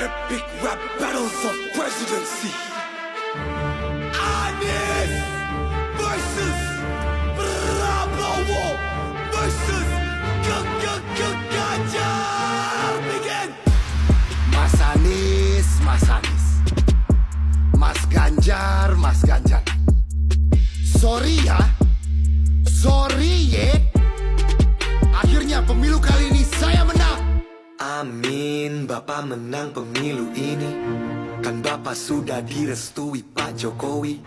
Epic rap battles of presidency. Anies versus Prabowo versus Ganjar. Begin. Mas Anies, Mas Anies. Mas Ganjar, Mas Ganjar. Sorry ya, sorry ye. Akhirnya pemilu kali ini saya menang. Amin, Bapak menang pemilu ini. Kan Bapak sudah direstui Pak Jokowi.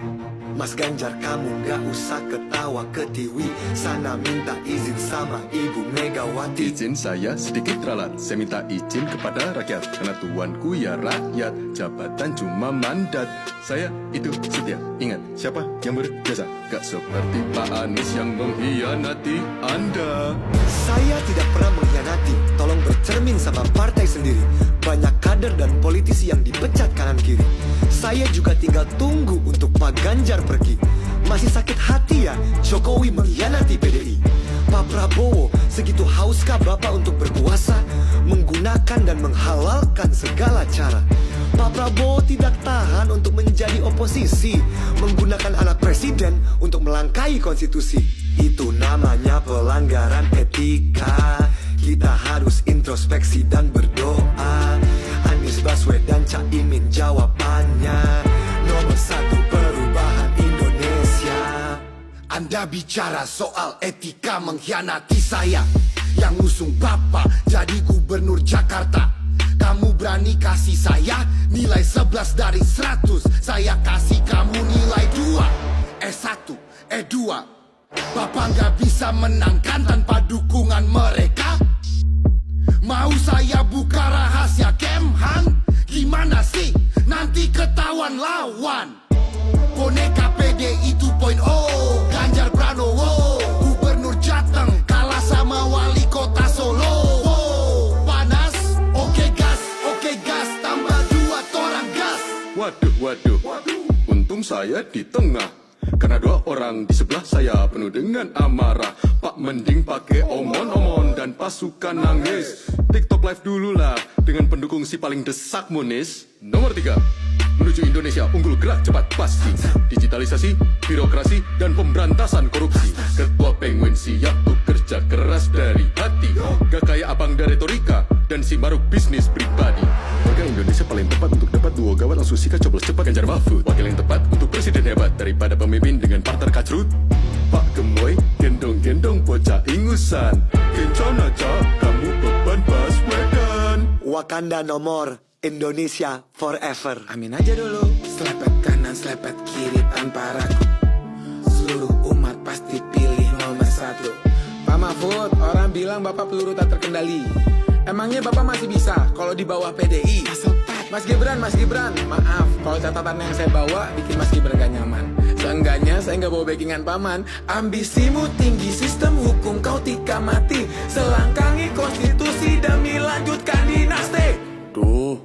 Mas Ganjar, kamu gak usah ketawa ketiwi. Sana minta izin sama Ibu Megawati. Izin saya sedikit ralat. Saya minta izin kepada rakyat. Karena tuanku ya rakyat. Jabatan cuma mandat. Saya itu setia. Ingat, siapa yang berjasa? Gak seperti Pak Anies yang mengkhianati Anda. Saya tidak pernah mengkhianati. Tolong bercermin sama partai sendiri. Banyak kader dan politisi yang dipecat kanan kiri. Saya juga tinggal tunggu untuk Pak Ganjar pergi. Masih sakit hati ya Jokowi mengkhianati PDI. Pak Prabowo, segitu hauskah Bapak untuk berkuasa, menggunakan dan menghalalkan segala cara? Pak Prabowo tidak tahan untuk menjadi oposisi, menggunakan anak presiden untuk melangkahi konstitusi. Itu namanya pelanggaran etika. Kita harus introspeksi dan berdoa. Anies Baswedan, Caimin jawabannya. Nomor 1 perubahan Indonesia. Anda bicara soal etika mengkhianati saya, yang ngusung Bapak jadi gubernur Jakarta. Kamu berani kasih saya nilai 11 dari 100. Saya kasih kamu nilai 2. S1, E2. Bapak gak bisa menangkan tanpa dukungan mereka. Mau saya buka rahasia Kemhan? Gimana sih? Nanti ketahuan lawan. Boneka PDI 2.0, Ganjar Pranowo, Gubernur Jateng kalah sama Wali Kota Solo. Panas? Oke gas, tambah 2 orang gas. Waduh. Untung saya di tengah. Karena 2 orang di sebelah saya penuh dengan amarah. Pak mending pakai omon-omon dan pasukan nangis. TikTok live dulu lah dengan pendukung si paling desak Munis. Nomor 3, menuju Indonesia unggul, gerak cepat pasti. Digitalisasi, birokrasi, dan pemberantasan korupsi. Ketua Penguin siap tuh kerja keras dari hati. Gak kayak abang dari retorika dan si maruk bisnis pribadi. Warga Indonesia paling tepat untuk dapat duo gawat langsung sikat coblos cepat Ganjar Mahfud. Wakil yang tepat untuk presiden hebat daripada pemimpin dengan partner kacrut. Pak Gemoy gendong-gendong bocah ingusan. Kencon aja kamu beban Baswedan. Wakanda nomor, Indonesia forever. Amin aja dulu. Selepet kanan, selepet kiri tanpa ragu. Seluruh umat pasti pilih nomor 1. Pak Mahfud, orang bilang Bapak peluru tak terkendali. Emangnya Bapak masih bisa kalau di bawah PDI? Mas Gibran, maaf kalau catatan yang saya bawa bikin Mas Gibran gak nyaman. Seenggaknya saya gak bawa backingan paman. Ambisimu tinggi, sistem hukum kau tika mati. Selangkangi konstitusi demi lanjutkan dinasti. Duh,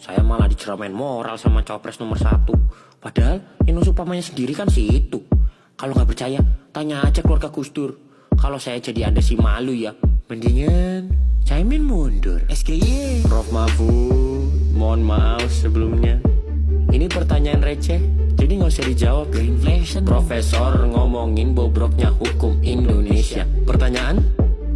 saya malah diceramain moral sama cawapres nomor 1. Padahal yang nusuk pamannya sendiri kan si itu. Kalau gak percaya, tanya aja keluarga Gus Dur. Kalau saya jadi Anda sih malu ya. Mendingan Caimin mundur. SKY. Prof Mahfud, mohon maaf sebelumnya. Ini pertanyaan receh, jadi gak usah dijawab. Inflation. Profesor ngomongin bobroknya hukum Indonesia. Pertanyaan,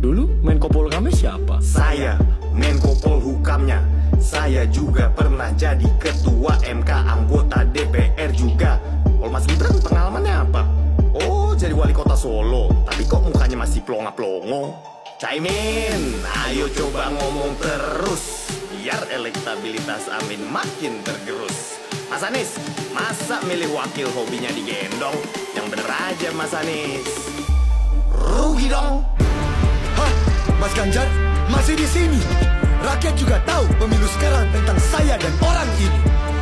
dulu Menko Polhukamnya siapa? Saya Menko Polhukamnya. Saya juga pernah jadi ketua MK, anggota DPR juga. Kalau Mas Gibran pengalamannya apa? Oh, jadi wali kota Solo. Tapi kok mukanya masih plonga-plongo? Caimin, ayo coba ngomong terus biar elektabilitas Amin makin tergerus. Mas Anies, masa milih wakil hobinya digendong? Yang bener aja Mas Anies. Rugi dong. Hah, Mas Ganjar masih di sini. Rakyat juga tahu pemilu sekarang tentang saya dan orang ini.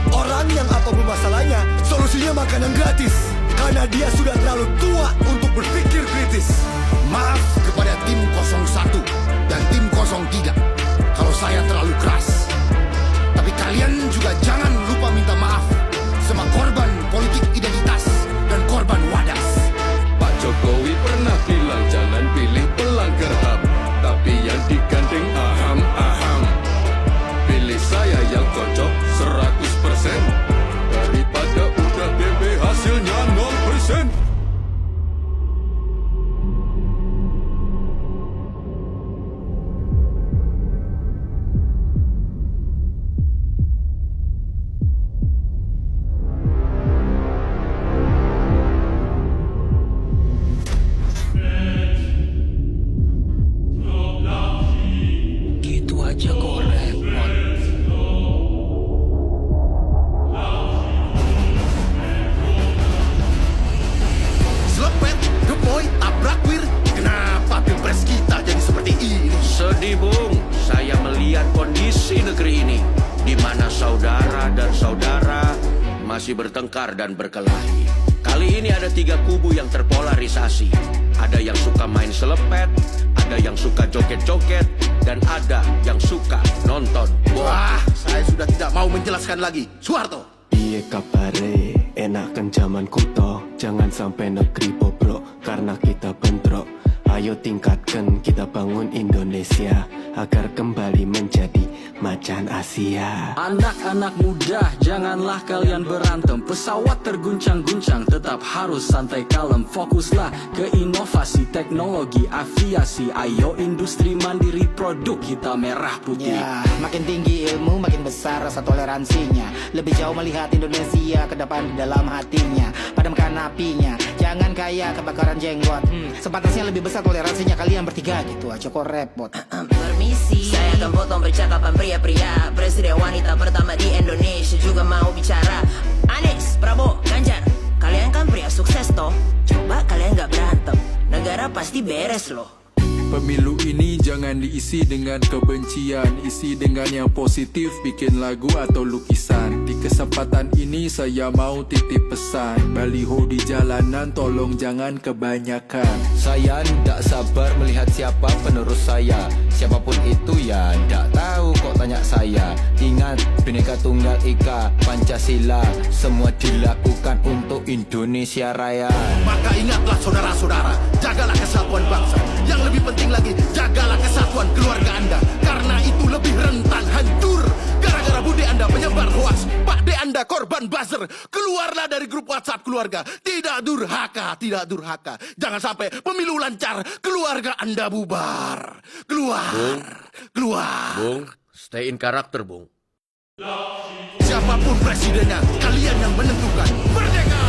Orang yang apapun masalahnya, solusinya makanan gratis. Karena dia sudah terlalu tua untuk berpikir kritis. Maaf kepada tim 01 dan tim 03 kalau saya terlalu keras. Tapi kalian juga jangan lupa minta maaf sama korban politik identitas dan korban wadas. Pak Jokowi pernah bilang jangan pilih pelanggar HAM, tapi yang digandeng aham-aham. saudara dan saudara masih bertengkar dan berkelahi. Kali ini ada 3 kubu yang terpolarisasi. Ada yang suka main selepet, ada yang suka joget-joget, dan ada yang suka nonton bola. Wah, saya sudah tidak mau menjelaskan lagi. Soeharto. Iye kabare, enakan zaman kuto. Jangan sampai negeri bobrok, karena kita bentrok. Ayo tingkatkan, kita bangun Indonesia agar kembali menjadi macan Asia. Anak-anak muda, janganlah kalian berantem. Pesawat terguncang-guncang, tetap harus santai kalem. Fokuslah ke inovasi teknologi aviasi. Ayo industri mandiri, produk kita merah putih. Ya, makin tinggi ilmu, makin besar rasa toleransinya. Lebih jauh melihat Indonesia ke depan di dalam hatinya. Padamkan apinya, jangan kayak kebakaran jenggot. Sepantasnya lebih besar toleransinya, kalian bertiga gitu aja kok repot. Permisi, saya akan potong percakapan pria-pria. Presiden wanita pertama di Indonesia juga mau bicara. Anies, Prabowo, Ganjar, kalian kan pria sukses toh. Coba kalian gak berantem, negara pasti beres loh. Pemilu ini jangan diisi dengan kebencian, isi dengan yang positif, bikin lagu atau lukisan. Di kesempatan ini saya mau titip pesan, baliho di jalanan tolong jangan kebanyakan. Saya ndak sabar melihat siapa penerus saya. Siapapun itu ya ndak tahu kok tanya saya. Ingat Bhinneka Tunggal Ika Pancasila, semua dilakukan untuk Indonesia Raya. Maka ingatlah saudara-saudara, jagalah kesatuan bangsa. Yang lebih penting lagi, jagalah kesatuan keluarga Anda. Karena itu lebih rentan hancur gara-gara bude Anda penyebar hoaks. Pak de Anda korban buzzer. Keluarlah dari grup WhatsApp keluarga. Tidak durhaka, tidak durhaka. Jangan sampai pemilu lancar, keluarga Anda bubar. Keluar, keluar. Bung, stay in karakter, Bung. Siapapun presidennya, kalian yang menentukan. Merdeka!